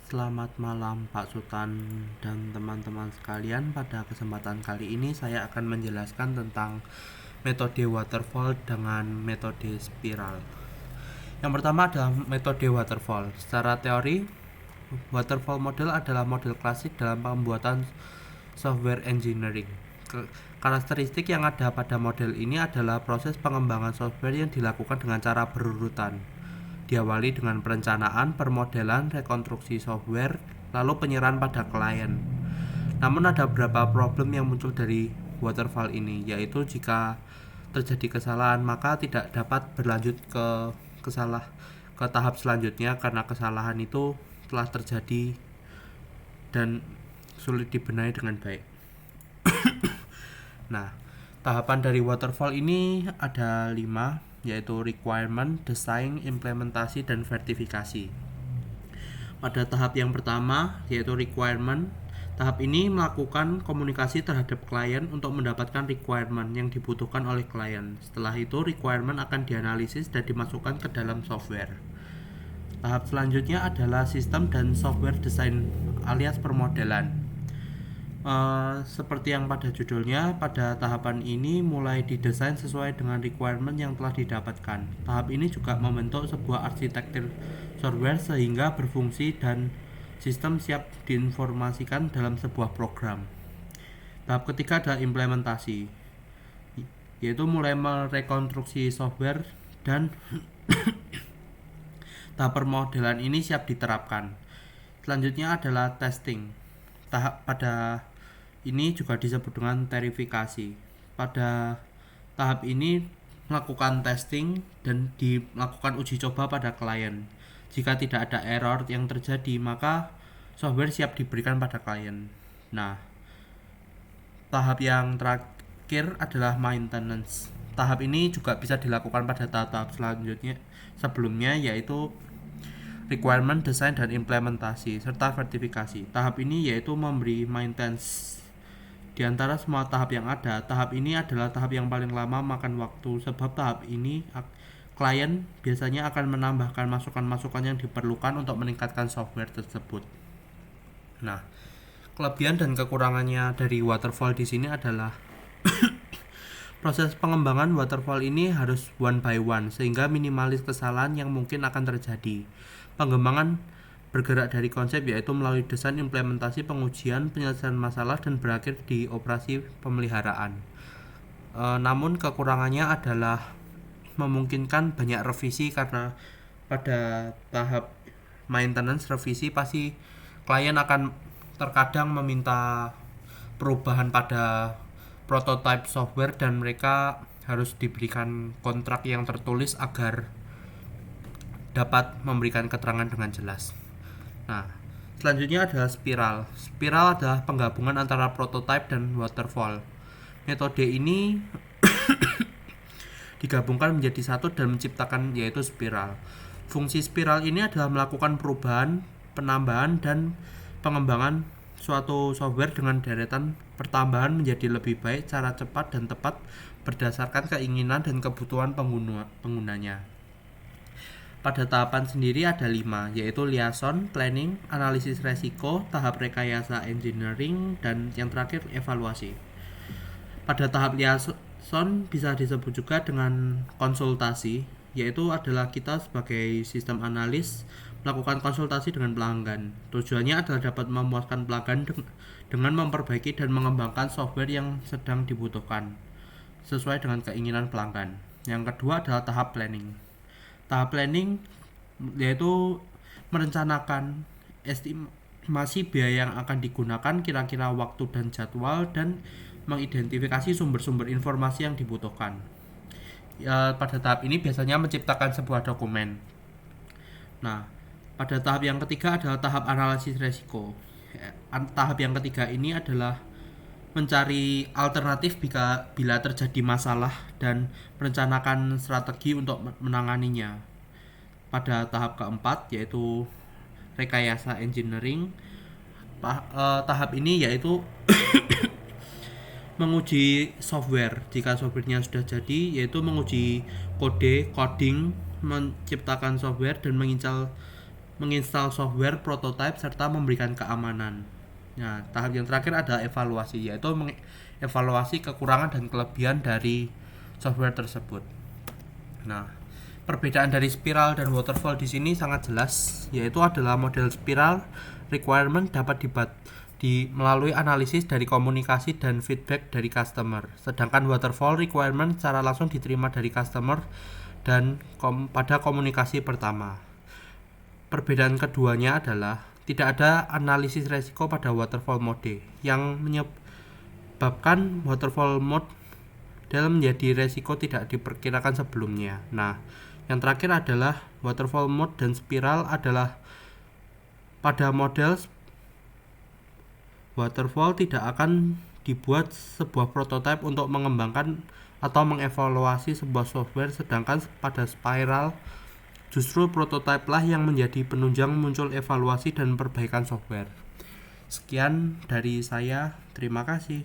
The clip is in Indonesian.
Selamat malam Pak Sultan dan teman-teman sekalian. Pada kesempatan kali ini saya akan menjelaskan tentang metode waterfall dengan metode spiral. Yang pertama adalah metode waterfall. Secara teori, waterfall model adalah model klasik dalam pembuatan software engineering. Karakteristik yang ada pada model ini adalah proses pengembangan software yang dilakukan dengan cara berurutan. Diawali dengan perencanaan, permodelan, rekonstruksi software, lalu penyerahan pada klien. Namun ada beberapa problem yang muncul dari waterfall ini, yaitu jika terjadi kesalahan maka tidak dapat berlanjut ke tahap selanjutnya karena kesalahan itu telah terjadi dan sulit dibenahi dengan baik. Nah, tahapan dari waterfall ini ada 5, yaitu requirement, design, implementasi, dan verifikasi. Pada tahap yang pertama, yaitu requirement, tahap ini melakukan komunikasi terhadap klien untuk mendapatkan requirement yang dibutuhkan oleh klien. Setelah itu, requirement akan dianalisis dan dimasukkan ke dalam software. Tahap selanjutnya adalah sistem dan software design alias permodelan. Seperti yang pada judulnya, pada tahapan ini mulai didesain sesuai dengan requirement yang telah didapatkan. Tahap ini juga membentuk sebuah arsitektur software sehingga berfungsi dan sistem siap diinformasikan dalam sebuah program. Tahap ketiga adalah implementasi, yaitu mulai merekonstruksi software dan tahap permodelan ini siap diterapkan. Selanjutnya adalah testing. Pada ini juga disebut dengan verifikasi. Pada tahap ini melakukan testing dan dilakukan uji coba pada klien. Jika tidak ada error yang terjadi, maka software siap diberikan pada klien. Nah, tahap yang terakhir adalah maintenance. Tahap ini juga bisa dilakukan pada tahap selanjutnya sebelumnya, yaitu requirement, design, dan implementasi, serta verifikasi. Tahap ini yaitu memberi maintenance. Di antara semua tahap yang ada, tahap ini adalah tahap yang paling lama makan waktu, sebab tahap ini klien biasanya akan menambahkan masukan-masukan yang diperlukan untuk meningkatkan software tersebut. Nah, kelebihan dan kekurangannya dari waterfall di sini adalah proses pengembangan waterfall ini harus one by one sehingga minimalis kesalahan yang mungkin akan terjadi. Pengembangan bergerak dari konsep yaitu melalui desain, implementasi, pengujian, penyelesaian masalah, dan berakhir di operasi pemeliharaan. Namun kekurangannya adalah memungkinkan banyak revisi karena pada tahap maintenance revisi pasti klien akan terkadang meminta perubahan pada prototype software dan mereka harus diberikan kontrak yang tertulis agar dapat memberikan keterangan dengan jelas. Nah, selanjutnya adalah spiral. Spiral adalah penggabungan antara prototype dan waterfall. Metode ini digabungkan menjadi satu dan menciptakan yaitu spiral. Fungsi spiral ini adalah melakukan perubahan, penambahan, dan pengembangan suatu software dengan deretan pertambahan menjadi lebih baik, cara cepat dan tepat berdasarkan keinginan dan kebutuhan penggunanya. Pada tahapan sendiri ada 5, yaitu liaison, planning, analisis resiko, tahap rekayasa engineering, dan yang terakhir evaluasi. Pada tahap liaison bisa disebut juga dengan konsultasi, yaitu adalah kita sebagai sistem analis melakukan konsultasi dengan pelanggan. Tujuannya adalah dapat memuaskan pelanggan dengan memperbaiki dan mengembangkan software yang sedang dibutuhkan sesuai dengan keinginan pelanggan. Yang kedua adalah tahap planning. Tahap planning yaitu merencanakan estimasi biaya yang akan digunakan, kira-kira waktu dan jadwal, dan mengidentifikasi sumber-sumber informasi yang dibutuhkan. Pada tahap ini biasanya menciptakan sebuah dokumen. Nah, pada tahap yang ketiga adalah tahap analisis resiko. Tahap yang ketiga ini adalah mencari alternatif bila terjadi masalah dan merencanakan strategi untuk menanganinya. Pada tahap keempat yaitu rekayasa engineering. Tahap ini yaitu menguji software. Jika softwarenya sudah jadi, yaitu menguji coding, menciptakan software dan menginstall menginstal software prototipe serta memberikan keamanan. Nah, tahap yang terakhir adalah evaluasi, yaitu mengevaluasi kekurangan dan kelebihan dari software tersebut. Nah, perbedaan dari spiral dan waterfall di sini sangat jelas, yaitu adalah model spiral requirement dapat melalui analisis dari komunikasi dan feedback dari customer, sedangkan waterfall requirement secara langsung diterima dari customer dan pada komunikasi pertama. Perbedaan keduanya adalah tidak ada analisis resiko pada waterfall mode yang menyebabkan waterfall mode dalam menjadi resiko tidak diperkirakan sebelumnya. Nah, yang terakhir adalah waterfall mode dan spiral adalah pada model waterfall tidak akan dibuat sebuah prototipe untuk mengembangkan atau mengevaluasi sebuah software, sedangkan pada spiral justru prototipe lah yang menjadi penunjang muncul evaluasi dan perbaikan software. Sekian dari saya, terima kasih.